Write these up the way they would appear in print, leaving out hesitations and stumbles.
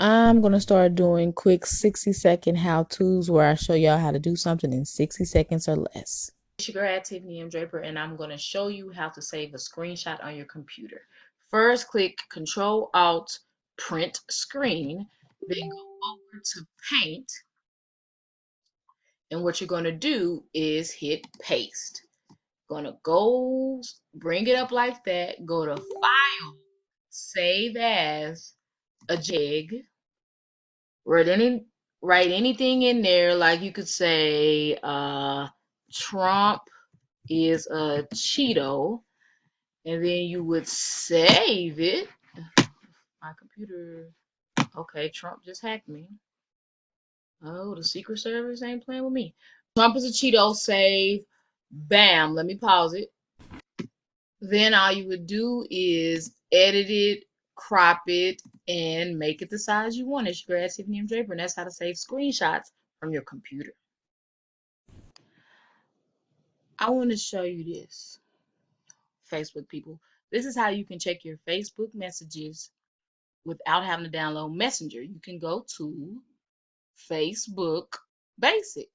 I'm going to start doing quick 60-second how-tos where I show y'all how to do something in 60 seconds or less. It's your girl Tiffany M. Draper, and I'm going to show you how to save a screenshot on your computer. First, click Control Alt Print Screen, then go over to Paint, and what you're going to do is hit Paste. Gonna go bring it up like that, go to File, Save As, a JPEG, write any write anything in there, like you could say Trump is a Cheeto, and then you would save it. My computer, okay, Trump just hacked me. Oh, the Secret Service ain't playing with me. Trump is a Cheeto, save, bam, let me pause it. Then all you would do is edit it, crop it, and make it the size you want. It's your grad Tiffany M. Draper, and that's how to save screenshots from your computer. I want to show you this, Facebook people. This is how you can check your Facebook messages without having to download Messenger. You can go to Facebook Basic.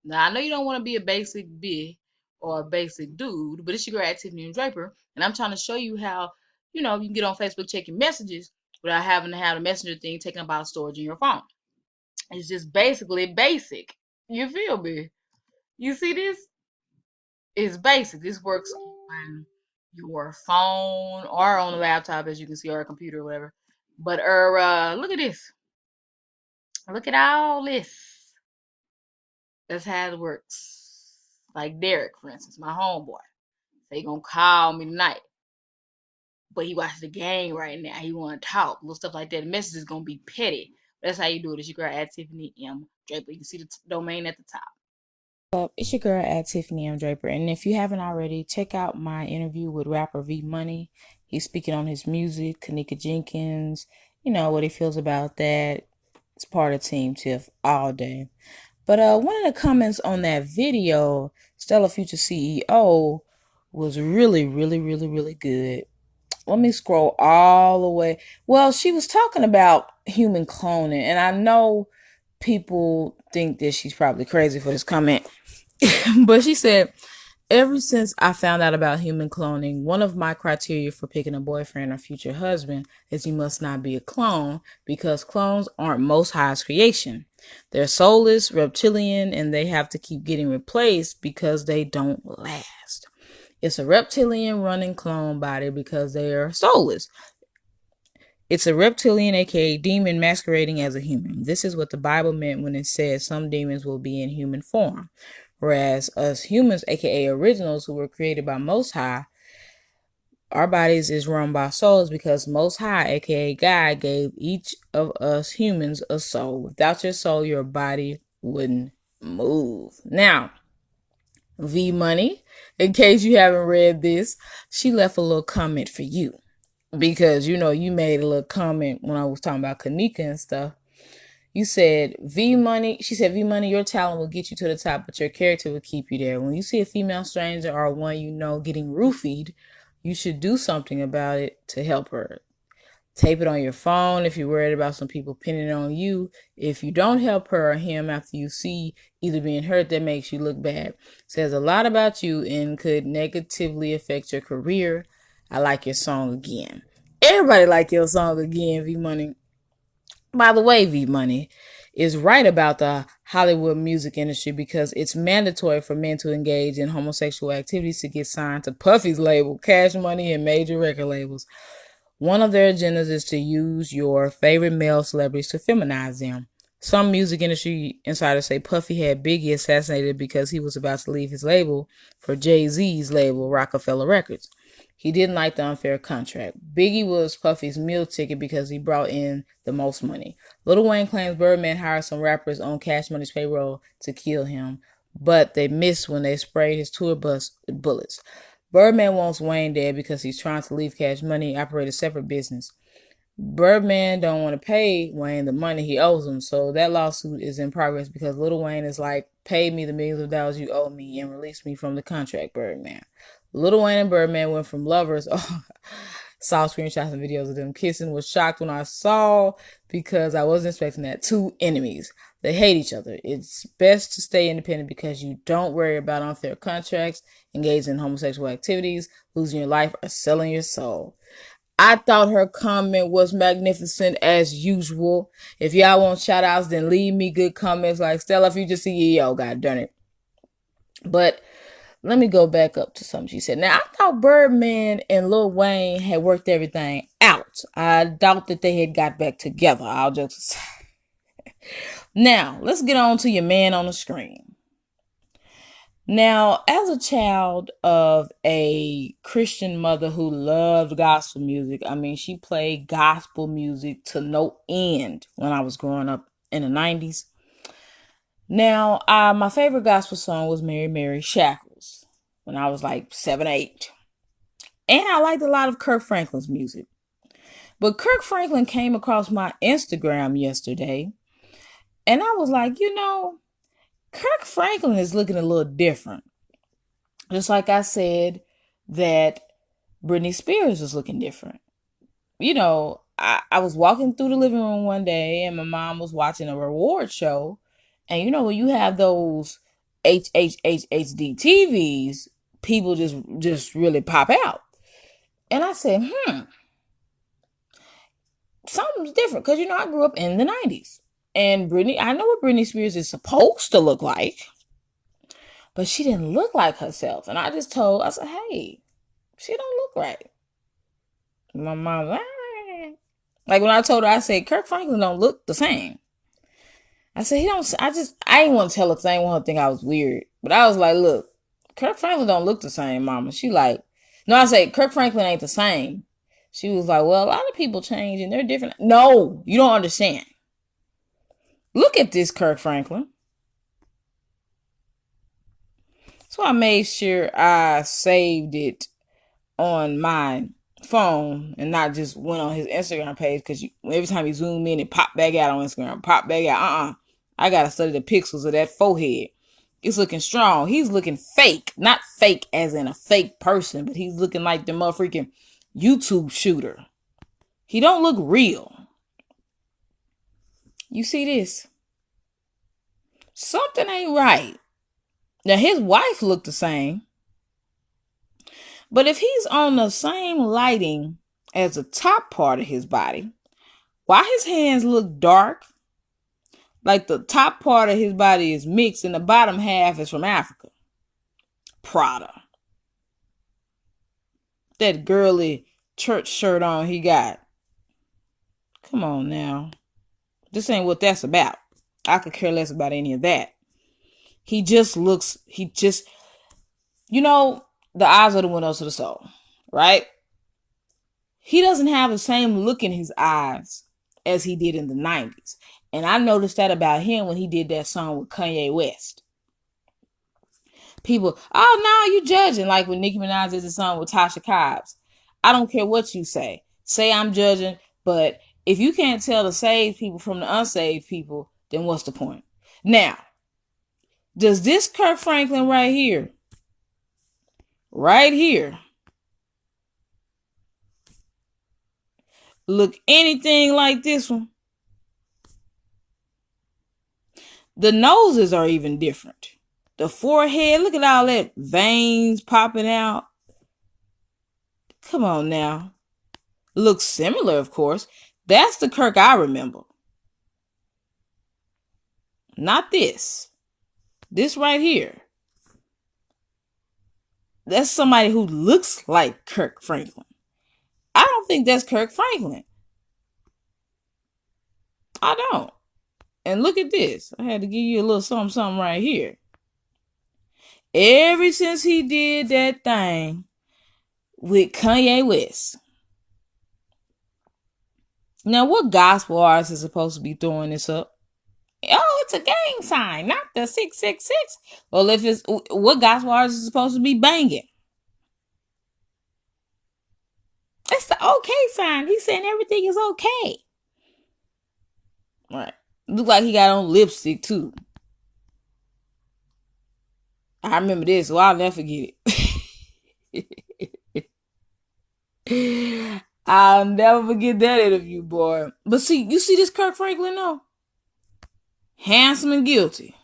Now, I know you don't want to be a basic bitch or a basic dude, but it's your girl Tiffany and Draper, and I'm trying to show you how, you can get on Facebook checking messages without having to have the Messenger thing taking up all storage in your phone. It's just basically basic. You feel me? You see this? It's basic. This works on your phone or on a laptop, as you can see, or a computer or whatever. But look at this. Look at all this. That's how it works. Like Derek, for instance, my homeboy. Say he gonna call me tonight, but he watched the game right now. He wanna talk, little stuff like that. The message is gonna be petty. That's how you do it. It's your girl at Tiffany M. Draper. You can see the domain at the top. It's your girl at Tiffany M. Draper, and if you haven't already, check out my interview with rapper V Money. He's speaking on his music, Kanika Jenkins, what he feels about that. It's part of Team Tiff all day. But one of the comments on that video, Stella Future CEO, was really, really, really, really good. Let me scroll all the way. Well, she was talking about human cloning, and I know people think that she's probably crazy for this comment. But she said, ever since I found out about human cloning, one of my criteria for picking a boyfriend or future husband is he must not be a clone because clones aren't Most High's creation. They're soulless, reptilian, and they have to keep getting replaced because they don't last. It's a reptilian running clone body because they are soulless. It's a reptilian, aka demon, masquerading as a human. This is what the Bible meant when it said some demons will be in human form. Whereas us humans, aka originals who were created by Most High, our bodies is run by souls because Most High, aka God, gave each of us humans a soul. Without your soul, your body wouldn't move. Now, V Money, in case you haven't read this, she left a little comment for you. Because you made a little comment when I was talking about Kanika and stuff. You said V Money. She said V Money, your talent will get you to the top, but your character will keep you there. When you see a female stranger or one getting roofied, you should do something about it to help her. Tape it on your phone if you're worried about some people pinning it on you. If you don't help her or him after you see either being hurt, that makes you look bad. Says a lot about you and could negatively affect your career. I like your song again. Everybody like your song again, V Money. By the way, V Money is right about the Hollywood music industry because it's mandatory for men to engage in homosexual activities to get signed to Puffy's label, Cash Money, and major record labels. One of their agendas is to use your favorite male celebrities to feminize them. Some music industry insiders say Puffy had Biggie assassinated because he was about to leave his label for Jay-Z's label, Rockefeller Records. He didn't like the unfair contract. Biggie was Puffy's meal ticket because he brought in the most money. Lil Wayne claims Birdman hired some rappers on Cash Money's payroll to kill him, but they missed when they sprayed his tour bus with bullets. Birdman wants Wayne dead because he's trying to leave Cash Money and operate a separate business. Birdman don't want to pay Wayne the money he owes him, so that lawsuit is in progress because Lil Wayne is like, pay me the millions of dollars you owe me and release me from the contract, Birdman. Lil Wayne and Birdman went from lovers. Saw screenshots and videos of them kissing. Was shocked when I saw because I wasn't expecting that. Two enemies. They hate each other. It's best to stay independent because you don't worry about unfair contracts, engage in homosexual activities, losing your life, or selling your soul. I thought her comment was magnificent as usual. If y'all want shout outs, then leave me good comments like Stella Future CEO, god darn it. But let me go back up to something she said. Now, I thought Birdman and Lil Wayne had worked everything out. I doubt that they had got back together. I'll just. Now, let's get on to your man on the screen. Now, as a child of a Christian mother who loved gospel music, I mean, she played gospel music to no end when I was growing up in the 90s. Now, my favorite gospel song was Mary Mary Shackles when I was like 7, 8. And I liked a lot of Kirk Franklin's music. But Kirk Franklin came across my Instagram yesterday, and I was like, Kirk Franklin is looking a little different. Just like I said that Britney Spears was looking different. I was walking through the living room one day and my mom was watching a reward show. And when you have those HHHHD TVs, people just really pop out. And I said, something's different. Because, I grew up in the 90s. And I know what Britney Spears is supposed to look like. But she didn't look like herself. And I said, hey, she don't look right. My mom, like when I told her, I said, Kirk Franklin don't look the same. I said, I didn't want to tell her because I didn't want her to think I was weird. But I was like, look, Kirk Franklin don't look the same, mama. She like, no, I said, Kirk Franklin ain't the same. She was like, well, a lot of people change and they're different. No, you don't understand. Look at this Kirk Franklin. So I made sure I saved it on my phone and not just went on his Instagram page because every time you zoom in, it pop back out on Instagram, pop back out. I gotta study the pixels of that forehead. It's looking strong. He's looking fake, not fake as in a fake person, but he's looking like the motherfucking YouTube shooter. He don't look real. You see this? Something ain't right. Now his wife looked the same, but if he's on the same lighting as the top part of his body, why his hands look dark? Like the top part of his body is mixed and the bottom half is from Africa. Prada. That girly church shirt on he got. Come on now. This ain't what that's about. I could care less about any of that. The eyes are the windows to the soul, right? He doesn't have the same look in his eyes as he did in the 90s. And I noticed that about him when he did that song with Kanye West. People, oh no, you judging. Like when Nicki Minaj did the song with Tasha Cobbs. I don't care what you say. Say I'm judging, but if you can't tell the saved people from the unsaved people, then what's the point? Now, does this Kirk Franklin right here, look anything like this one? The noses are even different. The forehead, look at all that veins popping out. Come on now. Looks similar, of course. That's the Kirk I remember. Not this. This right here. That's somebody who looks like Kirk Franklin. I don't think that's Kirk Franklin. I don't. And look at this. I had to give you a little something right here. Ever since he did that thing with Kanye West. Now, what gospel artist is supposed to be throwing this up? Oh, it's a gang sign, not the 666. Well, if it's what gospel artist is supposed to be banging? It's the okay sign. He's saying everything is okay. Right. Look like he got on lipstick too. I remember this, so I'll never forget it. I'll never forget that interview, boy. But see, you see this Kirk Franklin though? Handsome and guilty.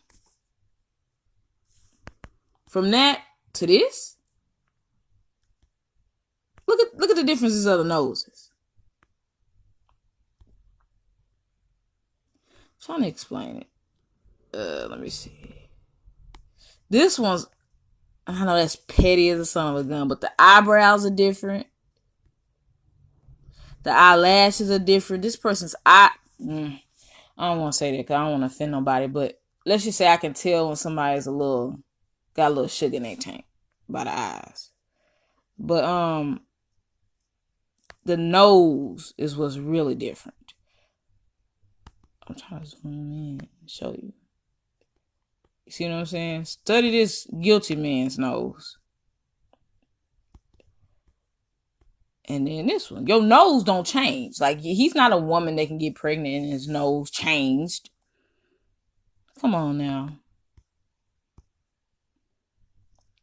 From that to this, look at the differences of the noses. I'm trying to explain it. Let me see. This one's, I know that's petty as a son of a gun, but the eyebrows are different. The eyelashes are different. This person's eye. I don't want to say that because I don't want to offend nobody, but let's just say I can tell when somebody's got a little sugar in their tank by the eyes. But the nose is what's really different. I'm trying to zoom in and show you. You see what I'm saying? Study this guilty man's nose. And then this one. Your nose don't change. Like, he's not a woman that can get pregnant and his nose changed. Come on now.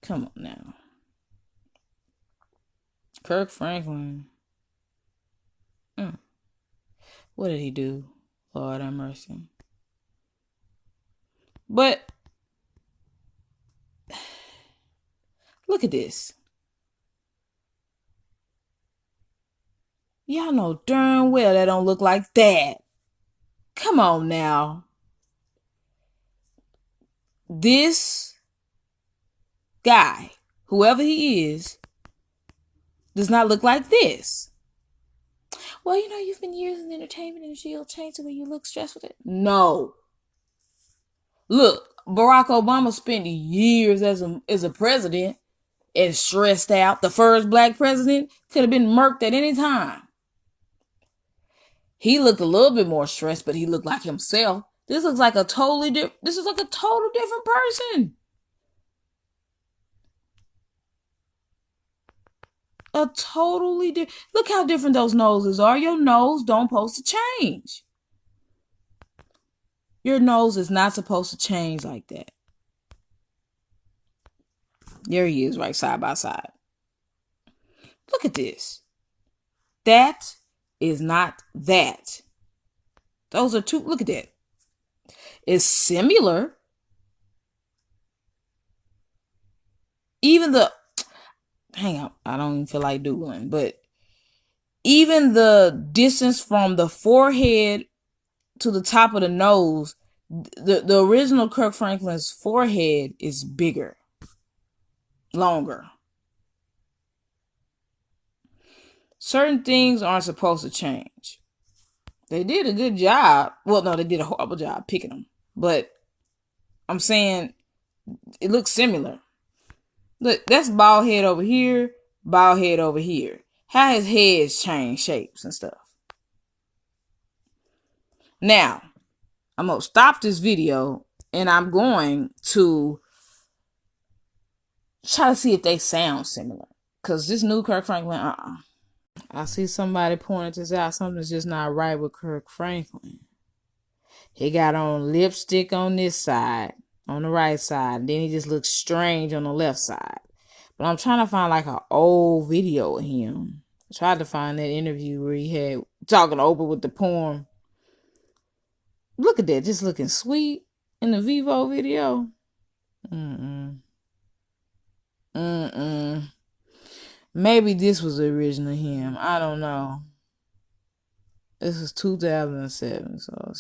Come on now. Kirk Franklin. What did he do? Lord have mercy. But look at this. Y'all know darn well that don't look like that. Come on now. This guy, whoever he is, does not look like this. Well, you know, you've been years in the entertainment industry. You'll change the way you look, stressed with it. No. Look, Barack Obama spent years as a president and stressed out. The first black president could have been murked at any time. He looked a little bit more stressed, but he looked like himself. This looks like a totally different. This is like a total different person. A totally different. Look how different those noses are. Your nose don't supposed to change. Your nose is not supposed to change like that. There he is, right side by side. Look at this. That is not that. Those are two. Look at that. It's similar. Even the, hang on, I don't even feel like doing, but even the distance from the forehead to the top of the nose, the original Kirk Franklin's forehead is bigger, longer. Certain things aren't supposed to change. They did a good job. Well, no, they did a horrible job picking them. But I'm saying it looks similar. Look, that's bald head over here, bald head over here. How his head's changed shapes and stuff. Now, I'm going to stop this video and I'm going to try to see if they sound similar. Because this new Kirk Franklin, I see somebody pointing this out. Something's just not right with Kirk Franklin. He got on lipstick on this side, on the right side. And then he just looks strange on the left side. But I'm trying to find like an old video of him. I tried to find that interview where he had talking to Oprah with the poem. Look at that, just looking sweet in the Vivo video. Maybe this was the original him. I don't know. This is 2007, so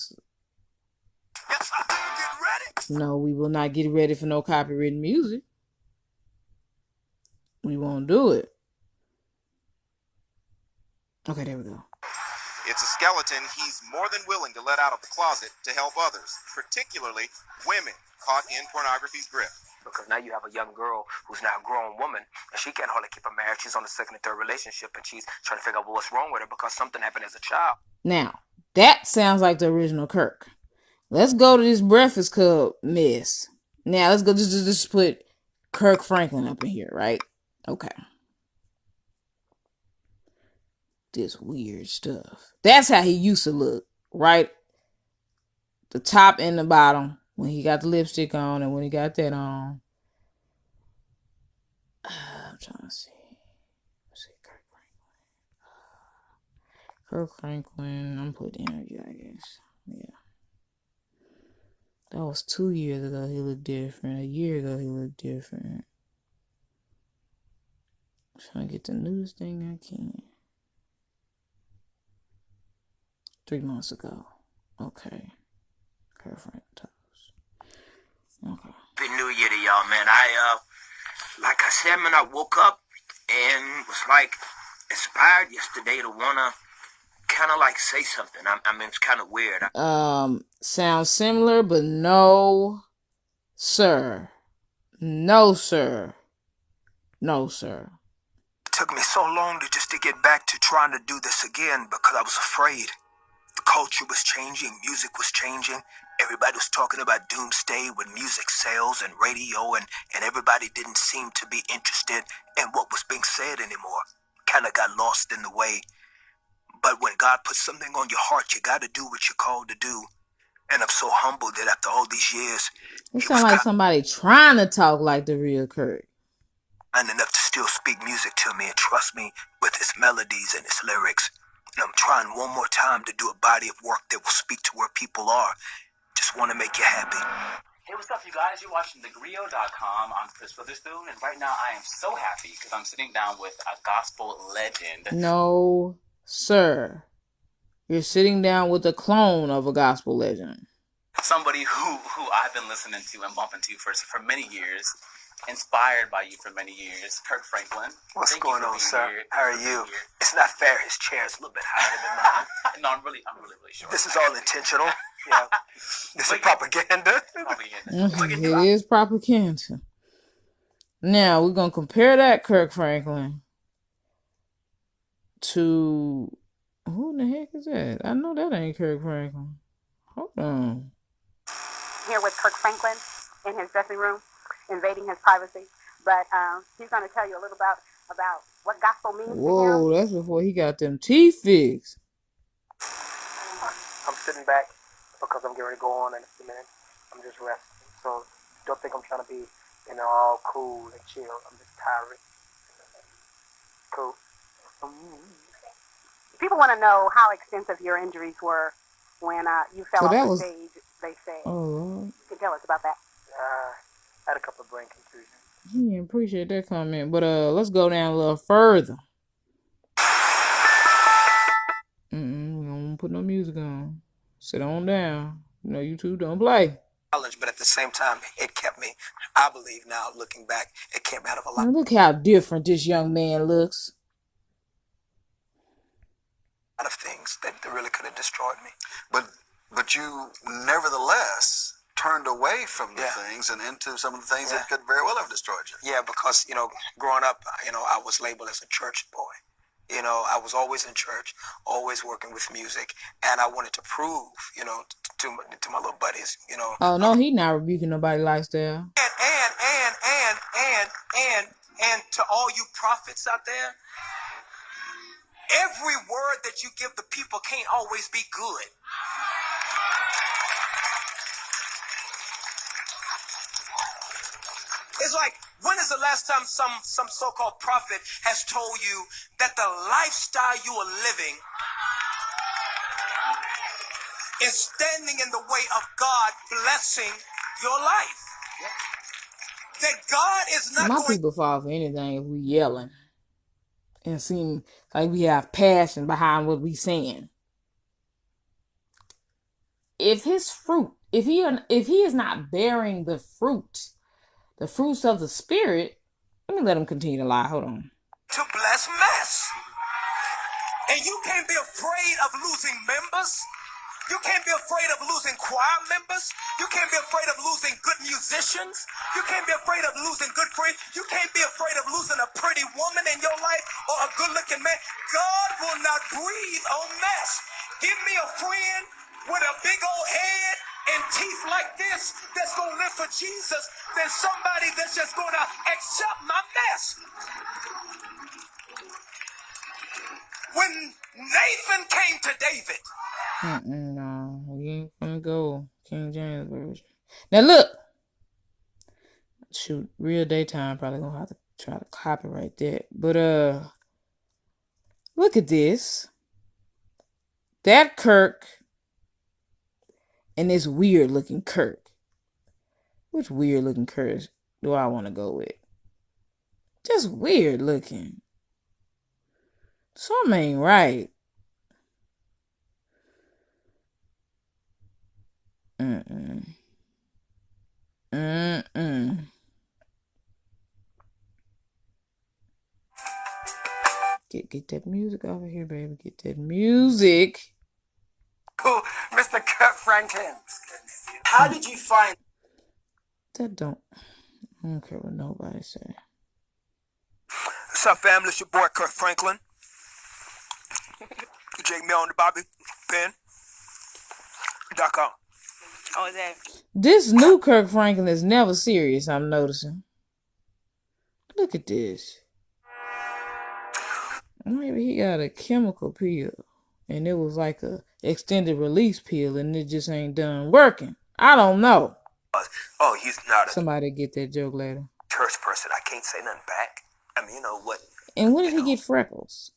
no, we will not get ready for no copyrighted music. We won't do it. Okay, there we go. It's a skeleton he's more than willing to let out of the closet to help others, particularly women caught in pornography's grip. Because now you have a young girl who's now a grown woman, and she can't hardly keep a marriage. She's on the second and third relationship, and she's trying to figure out what's wrong with her because something happened as a child. Now, that sounds like the original Kirk. Let's go to this Breakfast Club mess. Now, let's go just put Kirk Franklin up in here, right? Okay. This weird stuff. That's how he used to look, right? The top and the bottom when he got the lipstick on and when he got that on. I'm trying to see. Let's see, Kirk Franklin. Kirk Franklin, I'm putting interview, I guess. Yeah. That was 2 years ago. He looked different. A year ago, he looked different. I'm trying to get the newest thing I can. 3 months ago. Okay. Kirk Franklin toes. Okay. Happy New Year to y'all, man. Like I said, man, I woke up and was like inspired yesterday to wanna kind of like say something. I mean, it's kind of weird. Sounds similar, but no, sir. No, sir. No, sir. It took me so long to get back to trying to do this again because I was afraid. The culture was changing, music was changing. Everybody was talking about doomsday with music sales and radio, and everybody didn't seem to be interested in what was being said anymore. Kind of got lost in the way. But when God puts something on your heart, you got to do what you're called to do. And I'm so humbled that after all these years, It he was sounds like somebody trying to talk like the real Kirk. kind enough to still speak music to me and trust me with his melodies and his lyrics. And I'm trying one more time to do a body of work that will speak to where people are. Just want to make you happy. Hey, what's up, you guys? You're watching thegrio.com. I'm Chris Witherspoon, and right now I am so happy because I'm sitting down with a gospel legend. No, sir. You're sitting down with a clone of a gospel legend. Somebody who I've been listening to and bumping to for many years, inspired by you for many years, Kirk Franklin. What's Thank going you for on, being sir? here. How are you? It's not fair. His chair is a little bit higher than mine. No, I'm really short. This is all intentional. Yeah. This is propaganda. It is propaganda. Now, we're going to compare that Kirk Franklin to... Who in the heck is that? I know that ain't Kirk Franklin. Hold on. Here with Kirk Franklin in his dressing room, invading his privacy. But he's going to tell you a little about what gospel means to him. Whoa, that's before he got them teeth fixed. I'm sitting back because I'm getting ready to go on in a few minutes. I'm just resting. So don't think I'm trying to be, all cool and chill. I'm just tired. Cool. People want to know how extensive your injuries were when you fell off the stage, they say. Oh, you can tell us about that. I had a couple of brain contusions. he didn't appreciate that comment. But let's go down a little further. We don't put no music on. Sit on down. You two don't play. But at the same time, it kept me, I believe now, looking back, it came out of a lot. Now look how different this young man looks. Of things that really could have destroyed me. But you nevertheless turned away from the things and into some of the things that could very well have destroyed you. Yeah, because, growing up, I was labeled as a church boy. I was always in church, always working with music, and I wanted to prove, to my little buddies, Oh, no, he not rebuking nobody lifestyle. And to all you prophets out there, every word that you give the people can't always be good. It's like, when is the last time some so-called prophet has told you that the lifestyle you are living is standing in the way of God blessing your life? That God is not My people fall for anything if we yelling and seem like we have passion behind what we saying. If his fruit, if he is not bearing the fruits of the spirit, let me let him continue to lie. Hold on. To bless mess. And you can't be afraid of losing members. You can't be afraid of losing choir members. You can't be afraid of losing good musicians. You can't be afraid of losing good friends. You can't be afraid of losing a pretty woman in your life or a good-looking man. God will not breathe on mess. Give me a friend with a big old head and teeth like this that's going to live for Jesus than somebody that's just going to accept my mess. When Nathan came to David, No, we ain't gonna go King James version. Now look, shoot, real daytime probably gonna have to try to copyright that. But look at this. That Kirk and this weird looking Kirk. Which weird looking Kirk do I want to go with? Just weird looking. Something ain't right. Mm-mm. Mm-mm. Get that music over here, baby. Get that music. Mr. Kirk Franklin, how did you find That don't. I don't care what nobody say. What's up, family? It's your boy Kirk Franklin. Jake Mill on the Bobby Pen.com. Oh, is that? This new Kirk Franklin is never serious, I'm noticing. Look at this. Maybe he got a chemical peel. And it was like a extended release peel and it just ain't done working. I don't know. Oh, he's not a Somebody get that joke later. church person. I can't say nothing back. I mean, you know what? And when did he get freckles?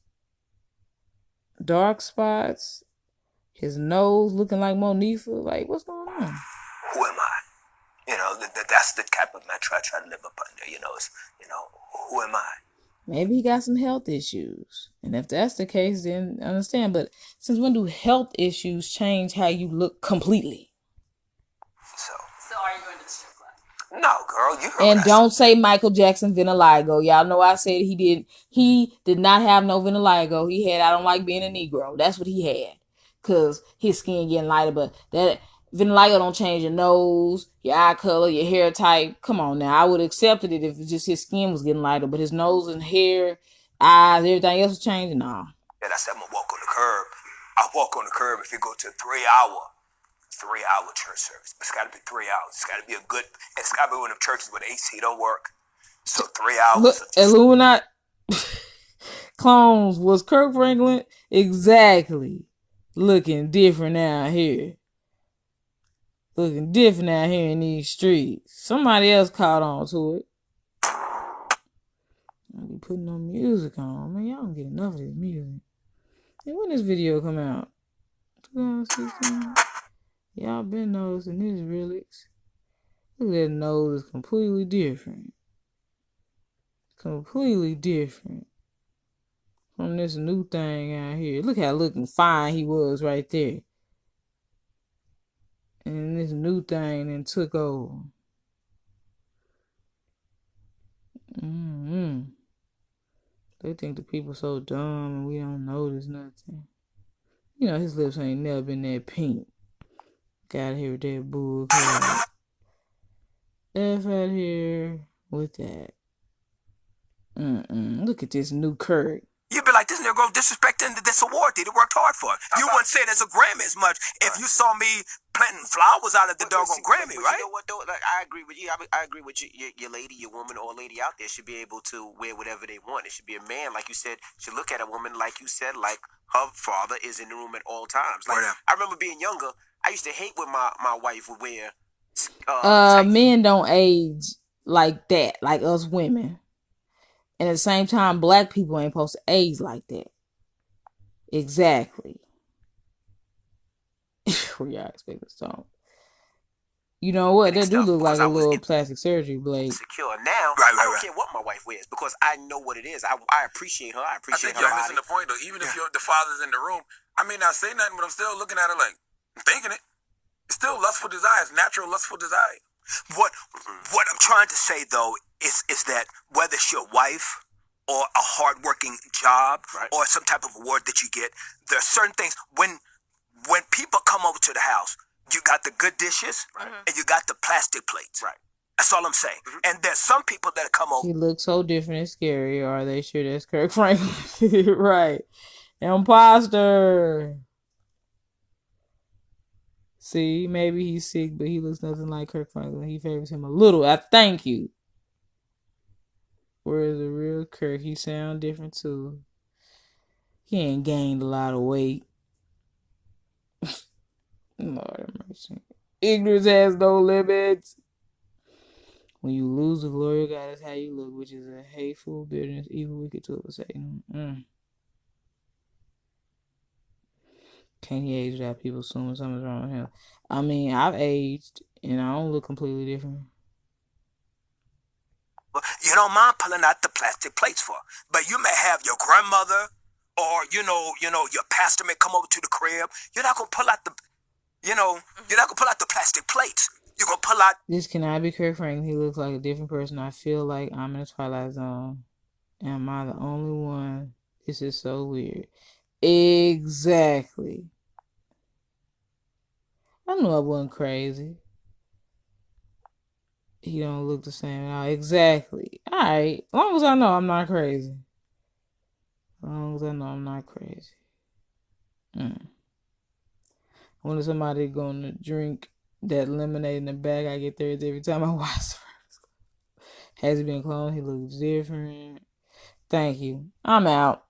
Dark spots? His nose looking like Monifa? Like, what's going on? Who am I? You know, that's the type of metro I try to live up under. You know, it's, you know, who am I? Maybe he got some health issues. And if that's the case, then I understand. But since when do health issues change how you look completely? So are you going to the strip club? no, girl, you heard And what I don't say Michael Jackson vitiligo. Y'all know I said he did not have no vitiligo. He had I don't like being a Negro. That's what he had. Cause his skin getting lighter, but that vitiligo don't change your nose, your eye color, your hair type. Come on now. I would have accepted it if it's just his skin was getting lighter, but his nose and hair, eyes, everything else was changing. Nah. And I said I'm gonna walk on the curb. I walk on the curb if you go to a 3-hour church service. It's gotta be 3 hours. It's gotta be a good, it's gotta be one of them churches where the AC don't work. So 3 hours. Look, Illuminati clones was Kirk Franklin exactly looking different out here. Looking different out here in these streets. Somebody else caught on to it. I be putting no music on. Man, y'all don't get enough of this music. And when this video come out? 2016? Y'all been noticing this relics. Look at that nose, is completely different. Completely different from this new thing out here. Look how looking fine he was right there. And this new thing then took over. They think the people so dumb and we don't notice nothing. You know, his lips ain't never been that pink. Got here with that bull crap. F out here with that. Look at this new Kirk. You'd be like, this nigga disrespecting this award that he worked hard for. You wouldn't say there's a Grammy as much if you saw me planting flowers out of the doggone Grammy, right? You know what, though? Like, I agree with you. I agree with you. Your lady, your woman, or lady out there should be able to wear whatever they want. It should be a man, like you said, should look at a woman, like you said, like her father is in the room at all times. Like, I remember being younger, I used to hate when my wife would wear men don't age like that, like us women. And at the same time, black people ain't supposed to age like that. Exactly. Where y'all expect this song? You know what? That do look like a little plastic surgery blade. Secure now. I don't care what my wife wears because I know what it is. I appreciate her. I appreciate her. You're missing the point though. Even if the father's in the room, I may not say nothing, but I'm still looking at her like I'm thinking it. It's still lustful desire. It's natural lustful desire. What I'm trying to say though is that whether it's your wife or a hardworking job or some type of award that you get, there are certain things when people come over to the house, you got the good dishes and you got the plastic plates. Right. That's all I'm saying. And there's some people that come over. He looks so different and scary. Are they sure that's Kirk Franklin? Right. Imposter. See, maybe he's sick, but he looks nothing like Kirk Franklin. He favors him a little. I thank you. Whereas the real Kirk, he sound different too. He ain't gained a lot of weight. Lord have mercy. Ignorance has no limits. When you lose the glory of God, is how you look, which is a hateful, bitterness, evil, wicked tool of Satan. Can't he age without people assuming something's wrong with him? I mean, I've aged, and I don't look completely different. You don't mind pulling out the plastic plates for, but you may have your grandmother, or your pastor may come over to the crib. You're not gonna pull out the, you're not gonna pull out the plastic plates. You're gonna pull out. This cannot be Kirk Franklin. He looks like a different person. I feel like I'm in the Twilight Zone. Am I the only one? This is so weird. Exactly. I knew I wasn't crazy. He don't look the same at all. Exactly. Alright. As long as I know I'm not crazy. As long as I know I'm not crazy. I wonder somebody gonna drink that lemonade in the bag I get there every time I watch. Has he been cloned? He looks different. Thank you. I'm out.